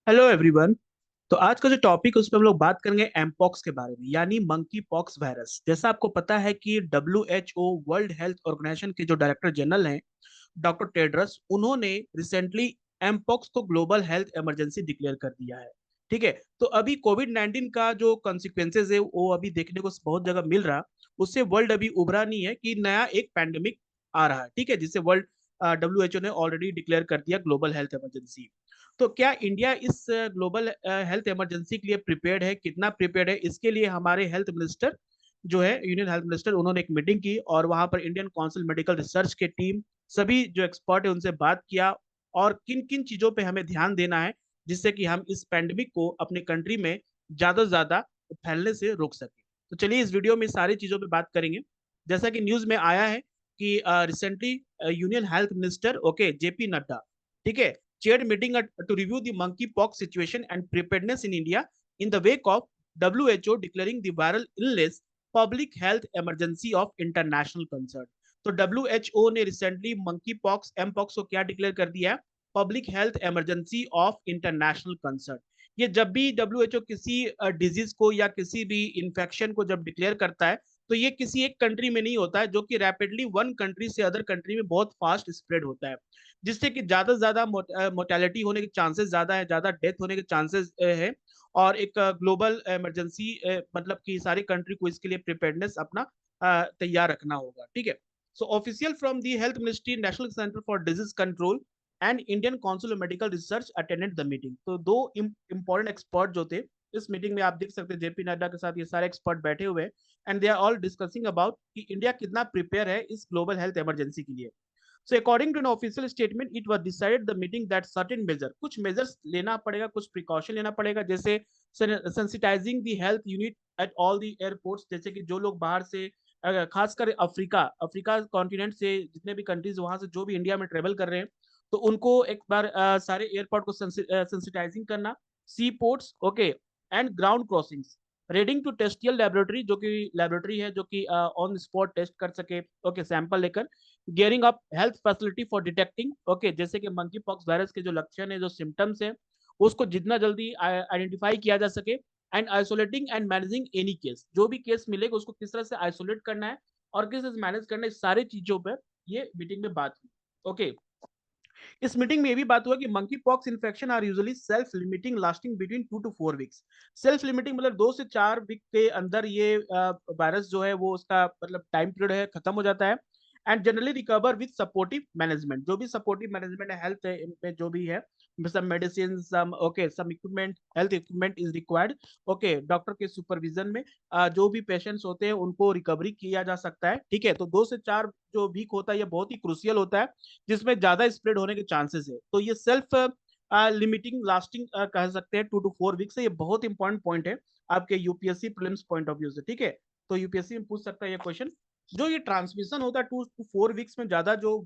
Hello everyone. तो आज का जो टॉपिक है उस पर हम लोग बात करेंगे एमपॉक्स के बारे में, यानी मंकी पॉक्स वायरस। जैसा आपको पता है कि WHO वर्ल्ड हेल्थ ऑर्गेनाइजेशन के जो डायरेक्टर जनरल हैं, डॉक्टर टेड्रस, उन्होंने रिसेंटली एमपॉक्स को ग्लोबल हेल्थ इमरजेंसी डिक्लेयर कर दिया है। ठीक है, तो अभी कोविड 19 का जो कॉन्सिक्वेंसेज है वो अभी देखने को बहुत जगह मिल रहा। उससे वर्ल्ड अभी उभरा नहीं है कि नया एक पैंडेमिक आ रहा है। ठीक है, जिसे वर्ल्ड WHO ने ऑलरेडी डिक्लेयर कर दिया ग्लोबल हेल्थ इमरजेंसी। तो क्या इंडिया इस ग्लोबल हेल्थ इमरजेंसी के लिए प्रिपेयर्ड है, कितना प्रिपेयर्ड है? इसके लिए हमारे हेल्थ मिनिस्टर जो है, यूनियन हेल्थ मिनिस्टर, उन्होंने एक मीटिंग की और वहां पर इंडियन काउंसिल मेडिकल रिसर्च के टीम, सभी जो एक्सपर्ट है उनसे बात किया और किन किन चीजों पे हमें ध्यान देना है जिससे कि हम इस पैंडेमिक को अपने कंट्री में ज्यादा से ज्यादा फैलने से रोक सके। तो चलिए इस वीडियो में सारी चीजों पे बात करेंगे। जैसा कि न्यूज में आया है कि recently union health minister, okay, JP Nadda, ठीक है, chaired meeting to review the monkeypox situation and preparedness in India in the wake of WHO declaring the viral illness public health emergency of international concern। तो WHO ने recently monkey pox mpox को क्या declare कर दिया है? Public health emergency of international concern. ये जब भी WHO किसी डिजीज को या किसी भी इंफेक्शन को जब डिक्लेयर करता है, तो ये किसी एक कंट्री में नहीं होता है, जो कि रैपिडली वन कंट्री से अदर कंट्री में बहुत फास्ट स्प्रेड होता है, जिससे कि ज्यादा से ज्यादा मोर्टेलिटी होने के चांसेस ज्यादा है, ज्यादा डेथ होने के चांसेस है। और एक ग्लोबल इमरजेंसी, मतलब कि सारी कंट्री को इसके लिए प्रिपेयर्डनेस अपना तैयार रखना होगा। ठीक है, सो official from the health ministry, national centre for disease control and Indian council of medical research attended the meeting. तो दो इंपॉर्टेंट एक्सपर्ट जो थे इस मीटिंग में, आप देख सकते हैं जेपी नड्डा के साथ ये सारे एक्सपर्ट बैठे हुए हैं, and they are all discussing about कि इंडिया कितना प्रिपेयर है इस ग्लोबल हेल्थ इमरजेंसी के लिए। So according to an official statement, it was decided the meeting that certain measure, कुछ measures लेना पड़ेगा, कुछ precaution लेना पड़ेगा, जैसे sensitizing the health unit at all the airports, जैसे कि जो लोग बाहर से खासकर अफ्रीका अफ्रीका कॉन्टिनेंट से जितने भी कंट्रीज वहां से जो भी इंडिया में ट्रेवल कर रहे हैं, तो उनको एक बार सारे एयरपोर्ट को सेंसिटाइजिंग करना। Sea ports, okay, and ground crossings, reading to testing laboratory, जो कि लेबोरेटरी है जो कि ऑन स्पॉट टेस्ट कर सके, ओके, सैंपल लेकर। Gearing up health facility for detecting, okay, जैसे कि मंकी पॉक्स वायरस के जो लक्षण है, जो सिम्टम्स है, उसको जितना जल्दी आइडेंटिफाई किया जा सके। And isolating and managing any case, जो भी केस मिलेगा उसको किस तरह से आइसोलेट करना है और किस तरह से मैनेज करना है, इस सारी चीजों पर ये मीटिंग में बात हुई। ओके, इस मीटिंग में ये भी बात हुआ कि monkey pox infection are usually self limiting, lasting between 2 to 4 weeks. Self limiting मतलब 2 से 4 वीक के अंदर ये वायरस जो है वो उसका मतलब टाइम पीरियड है खत्म हो जाता है। And generally recover with supportive management, जो भी सपोर्टिव मैनेजमेंट है हेल्थ में जो भी है, some medicine, some, okay, some equipment, health equipment is required, okay, doctor के सुपरविजन में जो भी पेशेंट्स होते हैं उनको रिकवरी किया जा सकता है। ठीक है, तो 2 से 4 जो वीक होता है ये बहुत ही क्रूसियल होता है, जिसमें ज्यादा स्प्रेड होने के चांसेस है। तो ये सेल्फ लिमिटिंग, लास्टिंग कह सकते हैं 2 to 4 वीक से। ये बहुत इंपॉर्टेंट पॉइंट है आपके UPSC prelims point of view से। ठीक है, तो यूपीएससी में पूछ सकता है ये क्वेश्चन। जो ये ट्रांसमिशन होता है 2 to 4 वीक्स में, ज्यादा जो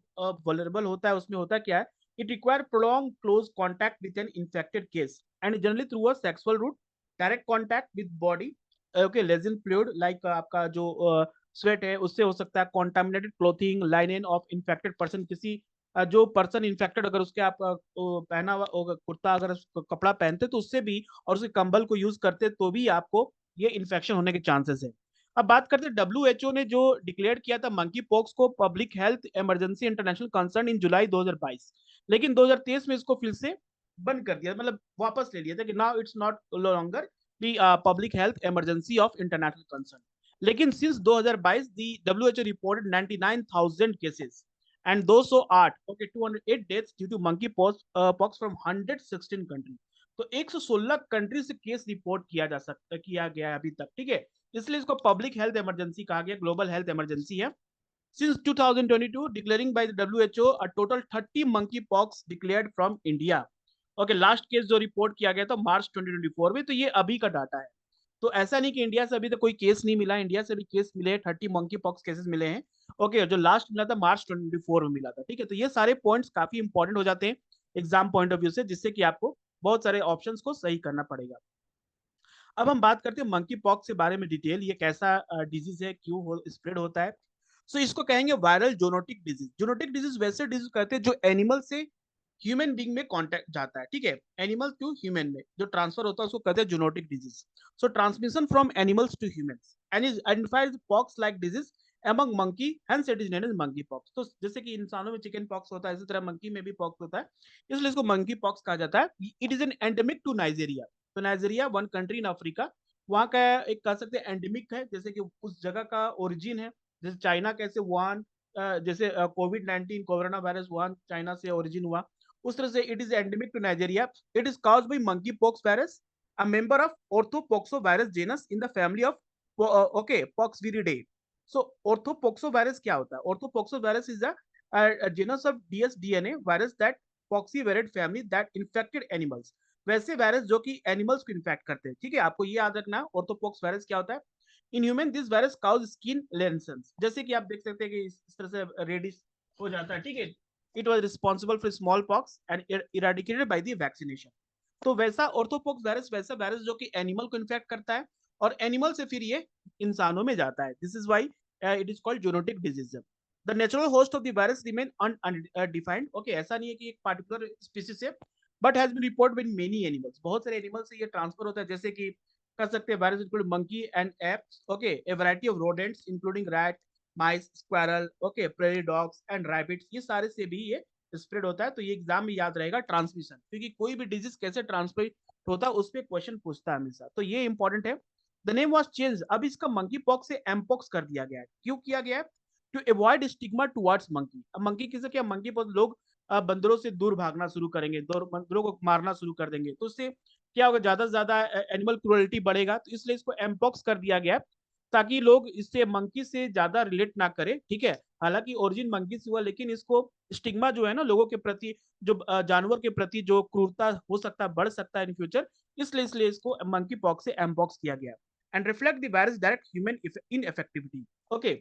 वल्नरेबल होता है, उसमें होता क्या है? It require prolong close contact with an infected case and generally through a sexual route, direct contact with body, okay, lesion fluid like आपका जो स्वेट है उससे हो सकता है, contaminated clothing, linen of infected person, किसी जो पर्सन इन्फेक्टेड अगर उसके आप पहना हुआ कुर्ता, अगर कपड़ा पहनते तो उससे भी, और उसके कंबल को यूज करते तो भी आपको ये इन्फेक्शन होने के चांसेस है। अब बात करते हैं WHO ने जो डिक्लेयर किया था मंकी पॉक्स को public health emergency international concern in July 2022, लेकिन 2023 में इसको फिर से बंद कर दिया, मतलब वापस ले लिया था कि now it's not longer the public health emergency of international concern. लेकिन since 2022 the WHO reported 99,000 cases and 208, okay, 208 deaths due to monkey pox from 116 country. तो 116 कंट्री से केस रिपोर्ट किया गया है अभी तक। ठीक है, इसलिए इसको पब्लिक हेल्थ इमरजेंसी कहा गया, ग्लोबल हेल्थ इमरजेंसी है। Since 2022 declaring bye the WHO a total 30 monkey pox declared from India. Okay, last case जो रिपोर्ट किया गया था मार्च 2024 में, तो ये अभी का डाटा है। तो ऐसा नहीं कि इंडिया से अभी तक कोई केस नहीं मिला, इंडिया से भी केस मिले हैं, 30 मंकी पॉक्स केसेस मिले हैं। ओके, जो लास्ट मिला था मार्च 2024 में मिला था। ठीक है, तो ये सारे पॉइंट्स काफी इंपॉर्टेंट हो जाते हैं एग्जाम पॉइंट ऑफ व्यू से, जिससे कि आपको बहुत सारे ऑप्शंस को सही करना पड़ेगा। अब हम बात करते हैं मंकी पॉक्स के बारे में डिटेल, ये कैसा डिजीज है, क्यों स्प्रेड होता है। सो इसको कहेंगे viral zoonotic disease. Zoonotic disease वैसे डिजीज कहते हैं जो एनिमल से ह्यूमन बींग में कॉन्टेक्ट जाता है, ठीक है, एनिमल टू ह्यूमन में जो ट्रांसफर होता है उसको कहते हैं zoonotic disease. So transmission from animals to humans and is identified pox like disease among monkey, hence it is known as monkey pox। तो जैसे कि इंसानों में चिकन पॉक्स होता है, इसी तरह मंकी में भी पॉक्स होता है, इसलिए इसको मंकी पॉक्स कहा जाता है। It is an endemic to Nigeria. तो Nigeria one country in Africa, वहाँ का एक कह सकते हैं एंडेमिक है, जैसे कि उस जगह का ओरिजिन है। जैसे चाइना कैसे वुहान, जैसे कोविड-19 कोरोना वायरस वुहान चाइना से ओरिजिन हुआ, उस तरह से it is endemic to Nigeria. It is caused by monkey pox virus, a member of orthopox virus genus in the family of okay Poxviridae. So orthopox virus क्या होता है? Orthopox virus is a genus of dsDNA virus that poxyvirid family that infected animals। वैसे virus जो कि animals को infect करते हैं, ठीक है, आपको ये याद रखना ऑर्थोपॉक्स वायरस क्या होता है। In human this virus cause skin lesions, जैसे कि आप देख सकते हैं कि इस तरह से रेडिश हो जाता है, ठीक है। It was responsible for small pox and eradicated by the vaccination. तो वैसा ऑर्थोपॉक्स वायरस वैसा वायरस जो कि एनिमल को इन्फेक्ट करता है और एनिमल से फिर ये इंसानों में जाता है। This is why it is called zoonotic disease. The natural host of the virus remain undefined. Okay, ऐसा नहीं है कि एक पार्टिकुलर स्पीसीज है, but has been report with many animals. बहुत सारे एनिमल से ये ट्रांसफर होता है, जैसे कि कर सकते हैं virus include monkey and apes, okay, a variety of rodents including rat, mice, squirrel, okay, prairie dogs and rabbits, ये सारे से भी ये स्प्रेड होता है। तो ये एग्जाम में याद रहेगा ट्रांसमिशन, क्योंकि कोई भी डिजीज कैसे ट्रांसफर होता है उस पर क्वेश्चन पूछता है हमेशा, तो ये इंपॉर्टेंट है। द नेम वॉज चेंज, अब इसका मंकी पॉक्स से एमपॉक्स कर दिया गया है। क्यों किया गया है? To avoid stigma towards monkey. अब मंकी किसे क्या, मंकी पॉक्स लोग बंदरों से दूर भागना शुरू करेंगे, बंदरों को मारना शुरू कर देंगे, तो उससे क्या होगा, ज्यादा से ज्यादा एनिमल क्रूरल्टी बढ़ेगा, तो इसलिए इसको एमपॉक्स कर दिया गया ताकि लोग इससे मंकी से ज्यादा रिलेट ना करें, ठीक है। हालांकि ओरिजिन मंकी से हुआ, लेकिन इसको स्टिग्मा जो है ना लोगों के प्रति, जो जानवर के प्रति जो क्रूरता हो सकता है, बढ़ सकता है इन फ्यूचर, इसलिए इसको मंकी पॉक्स से एमपॉक्स किया गया and reflect the virus direct human in effectivity. Okay,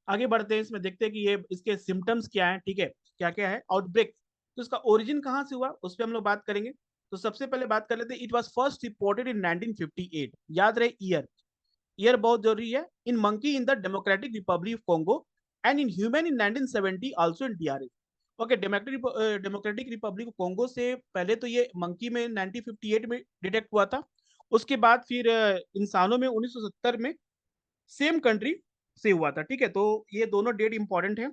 आगे बढ़ते हैं, इसमें देखते हैं कि ये इसके सिम्टम्स क्या है, ठीक है, क्या क्या है आउटब्रेक। तो इसका ओरिजिन कहाँ से हुआ उस पर हम लोग बात करेंगे। तो सबसे पहले बात कर लेते हैं, it was first reported in 1958। याद रहे ईयर, ईयर बहुत जरूरी है। In monkey in the democratic republic of Congo and in human in 1970 also in DRS. Okay, democratic republic of Congo से पहले तो ये मंकी में 1958 में डिटेक्ट हुआ था, उसके बाद फिर इंसानों में 1970 में सेम कंट्री से हुआ था, ठीक है। तो ये दोनों डेट इंपॉर्टेंट है।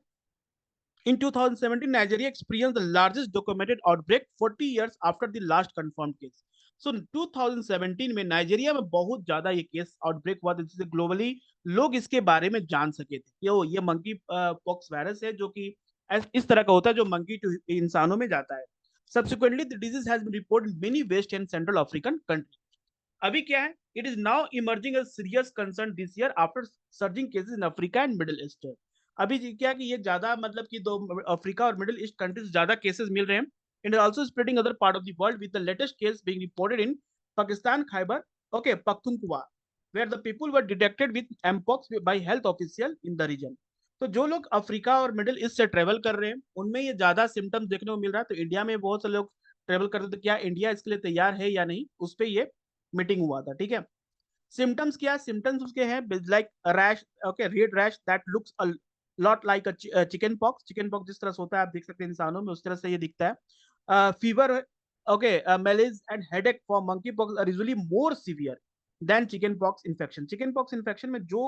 In 2017, Nigeria experienced the largest documented outbreak 40 years after the last confirmed case. So 2017 में नाइजीरिया में बहुत ज्यादा ये केस आउटब्रेक हुआ था, जिससे ग्लोबली लोग इसके बारे में जान सके थे। ये मंकी पॉक्स वायरस है जो कि इस तरह का होता है, जो मंकी टू इंसानों में जाता है। Subsequently, the disease has been reported in many West and Central African countries. अभी क्या है, it is now emerging as serious concern this year after surging cases in Africa and middle east. अभी क्या है कि ये ज्यादा मतलब कि दो अफ्रीका और मिडिल ईस्ट कंट्रीज ज्यादा केसेस मिल रहे हैं। It is also spreading other part of the world with the latest case being reported in Pakistan Khyber, okay, Pakhtunkhwa, where the people were detected with mpox by health official in the region. तो जो लोग Africa और middle east से travel कर रहे हैं उनमें ये ज्यादा सिम्टम्स देखने को मिल रहा है। तो इंडिया में बहुत से लोग ट्रेवल करते, तो क्या इंडिया इसके लिए तैयार है या नहीं, उस पर ये मीटिंग हुआ था, ठीक है। सिम्टम्स क्या, सिम्टम्स उसके हैं like rash, okay, red rash that looks a lot like a chicken pox. Chicken pox जिस तरह से होता है आप देख सकते हैं इंसानों में, उस तरह से ये दिखता है। Fever, okay, malaise and headache for monkey pox are usually more severe than chicken pox infection. Chicken pox infection में जो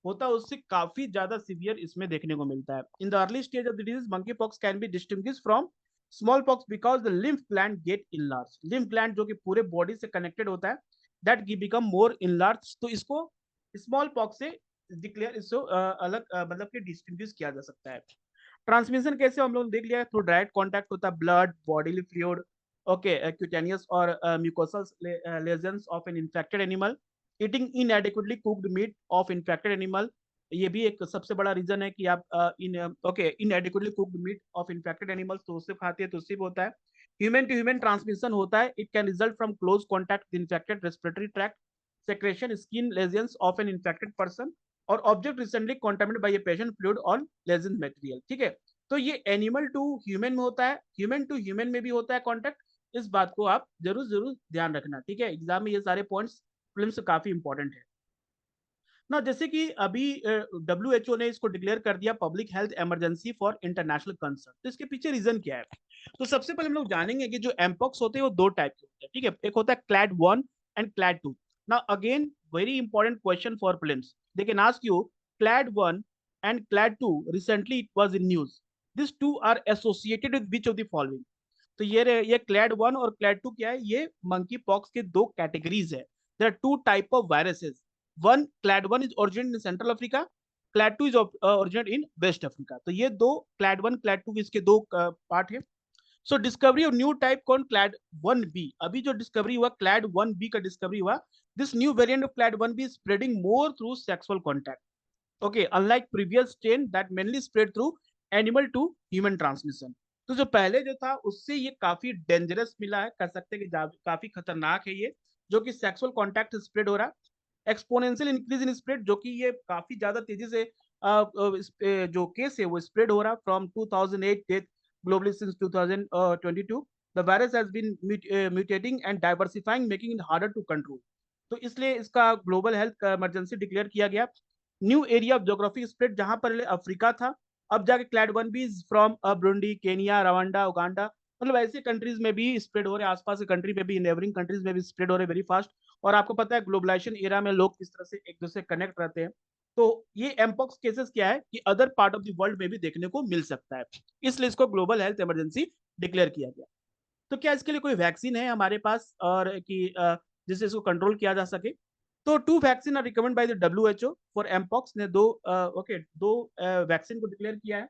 होता है उससे काफी ज्यादा सीवियर इसमें देखने को मिलता है। In the early stage of the disease monkey pox can be distinguished from small pox because the lymph gland get enlarge. Lymph gland जो कि पूरे बॉडी से कनेक्टेड होता है, दैट बिकम मोर इनलार्ज, तो इसको स्मॉल पॉक्स से declare, इसको अलग मतलब कि डिस्टिंग्विश किया जा सकता है। ट्रांसमिशन कैसे हम लोग देख लिया, थ्रू डायरेक्ट कांटेक्ट होता है, blood, bodily fluid, okay, cutaneous और mucosal lesions of an infected animal, eating inadequately cooked meat of infected animal. ये भी एक सबसे बड़ा रीजन है कि आप inadequately cooked meat of infected animals तो उससे खाते हैं, तो उससे भी होता है। ह्यूमन टू ह्यूमन ट्रांसमिशन होता है, it can result from close contact with infected respiratory tract secretion, skin lesions of an infected person और object recently contaminated by a patient fluid और लेजन मटेरियल, ठीक है। तो ये एनिमल टू ह्यूमन में होता है, ह्यूमन टू ह्यूमन में भी होता है कॉन्टैक्ट। इस बात को आप जरूर जरूर ध्यान रखना, ठीक है। एग्जाम में ये सारे पॉइंट्स फिल्म से काफी इंपॉर्टेंट है। ना जैसे कि अभी WHO ने इसको डिक्लेयर कर दिया public health emergency for international concern. तो इसके पीछे रीजन क्या है? तो सबसे पहले हम लोग जानेंगे कि जो एमपॉक्स होते हैं वो दो टाइप के होते हैं, ठीक है। एक होता है clade 1 and clade 2। Now again very important question for prelims, they can ask you clade 1 and clade 2 recently it was in news, this two are associated with which of the following. तो ये clad 1 और clad 2 क्या है? ये monkey pox के दो categories है। There are two type of viruses. One clade 1 is originate in central Africa, clade 2 is originate in west Africa. तो ये दो क्लैड 1 क्लैड 2 इसके दो पार्ट है। सो डिस्कवरी ऑफ न्यू टाइप कौन? Clad 1B। अभी जो डिस्कवरी हुआ क्लैड 1B का डिस्कवरी हुआ, this new variant of clade 1B is spreading more through sexual contact. Okay, unlike previous strain that mainly spread through animal to human transmission. तो जो पहले जो था उससे ये काफी डेंजरस मिला है, कर सकते हैं कि काफी खतरनाक है ये, जो कि सेक्सुअल कांटेक्ट स्प्रेड हो रहा है। एक्सपोनेंशियल इंक्रीज इन स्प्रेड, जो कि ये काफी ज्यादा तेजी से जो केस है वो स्प्रेड हो रहा है from 2008 death globally since 2022। The virus has been mutating and diversifying making it harder to control. तो इसलिए इसका ग्लोबल हेल्थ इमरजेंसी डिक्लेयर किया गया। New area of geographic spread, जहां पर अफ्रीका था, अब जाके clade 1B from Burundi, Kenya, Rwanda, Uganda, मतलब ऐसे कंट्रीज में भी स्प्रेड हो रहे हैं, आसपास के कंट्री में भी, नेबरिंग कंट्रीज में भी स्प्रेड हो रहे हैं वेरी फास्ट। और आपको पता है ग्लोबलाइजेशन एरा में लोग किस तरह से एक दूसरे से कनेक्ट रहते हैं। तो ये एमपॉक्स केसेस क्या है कि other part of the world में भी देखने को मिल सकता है, इसलिए इसको ग्लोबल हेल्थ इमरजेंसी डिक्लेयर किया गया। तो क्या इसके लिए कोई वैक्सीन है हमारे पास और कि जिससे इसको कंट्रोल किया जा सके? तो two vaccine are recommend by the WHO for mpox ने दो वैक्सीन को डिक्लेयर किया है।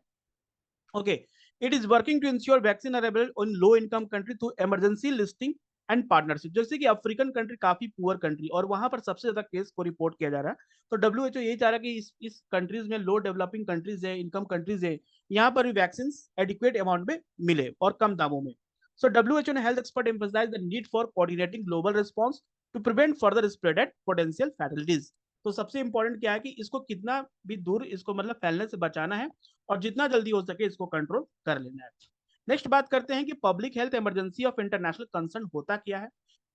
Okay, it is working to ensure vaccine are available in low income country through emergency listing and partnership. जैसे कि अफ्रीकन कंट्री काफी poor country और वहां पर सबसे ज्यादा केस को रिपोर्ट किया जा रहा है। तो WHO यही चाह रहा है कि इस कंट्रीज में, लो डेवलपिंग कंट्रीज है, इनकम कंट्रीज है, यहाँ पर भी वैक्सीन एडिक्वेट अमाउंट में मिले और कम दामों में। So WHO and health expert emphasize the need for coordinating global response to prevent further spread and potential fatalities। तो सबसे इंपॉर्टेंट क्या है कि इसको कितना भी दूर इसको मतलब फैलने से बचाना है और जितना जल्दी हो सके इसको कंट्रोल कर लेना है। नेक्स्ट बात करते हैं कि public health emergency of international concern होता क्या है,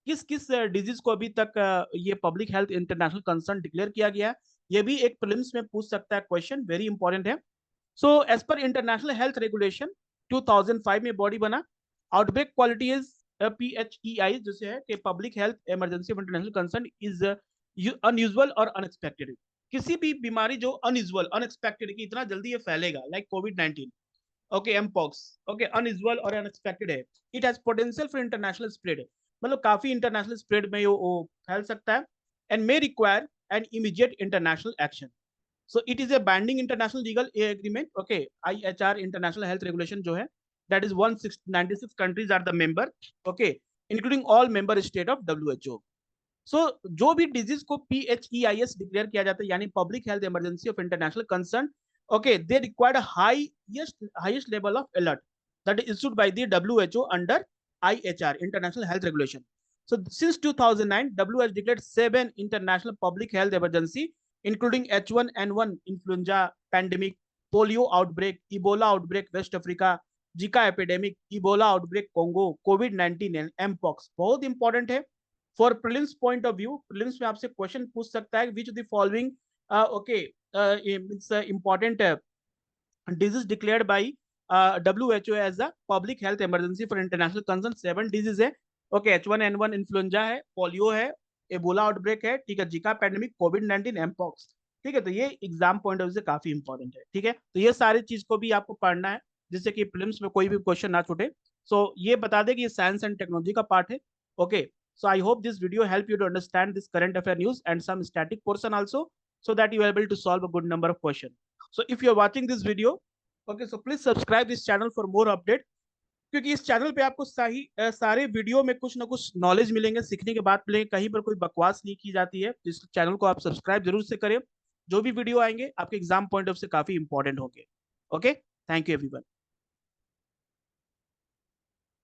किस किस डिजीज को अभी तक ये public health international concern declare किया गया है। ये भी एक प्रीलिम्स में पूछ सकता है क्वेश्चन, वेरी इंपॉर्टेंट है। So as per international health regulation 2005 में बॉडी बना, आउटब्रेक क्वालिटी इज PHEI, जैसे है कि public health emergency of international concern is unusual और अनएक्सपेक्टेड। किसी भी बीमारी जो अनयूजुअल अनएक्सपेक्टेड कि इतना जल्दी ये फैलेगा, लाइक कोविड-19, ओके, एमपॉक्स, ओके, अनयूजुअल और अनएक्सपेक्टेड है। It has potential for international spread, मतलब काफी इंटरनेशनल स्प्रेड में वो फैल सकता है, and may require an immediate international action. So it is a binding international legal agreement. Okay, IHR international health regulation जो है, that is 196 countries are the member. Okay, including all member state of WHO. So जो भी disease को PHEIS declare किया जाता है यानी public health emergency of international concern, okay, they required a highest level of alert that is issued by the WHO under IHR international health regulation. So since 2009 WHO has declared 7 international public health emergency including H1N1 influenza pandemic, polio outbreak, Ebola outbreak West Africa, Zika epidemic, Ebola outbreak Congo, COVID-19 and mpox। बहुत important है for prelims point of view. Prelims में आपसे question पूछ सकता है which the following okay it's important disease declared by WHO as a public health emergency for international concern। 7 disease है, okay, H1N1 influenza है, polio है, Ebola outbreak है, ठीक है, जिका पैंडेमिक, कोविड-19, एमपॉक्स। ठीक है, तो ये एग्जाम पॉइंट ऑफ व्यू से काफी इंपॉर्टेंट है। ठीक है, तो ये सारी चीज को भी आपको पढ़ना है जिससे कि प्रीलिम्स में कोई भी क्वेश्चन ना छूटे। सो ये बता दे कि ये साइंस एंड टेक्नोलॉजी का पार्ट है। Okay, so I hope this video help you to understand this current affair news and some static portion also, so that you are able to solve a good number of questions. So if you are watching this video, okay, so please subscribe this channel for more update, क्योंकि इस channel पे आपको सारे video में कुछ ना कुछ knowledge मिलेंगे, सीखने के बाद मिलेंगे, कहीं पर कोई बकवास नहीं की जाती है। इस चैनल को आप सब्सक्राइब जरूर से करें, जो भी वीडियो आएंगे आपके एग्जाम पॉइंट ऑफ से काफी इंपॉर्टेंट होंगे। Okay, thank you everyone.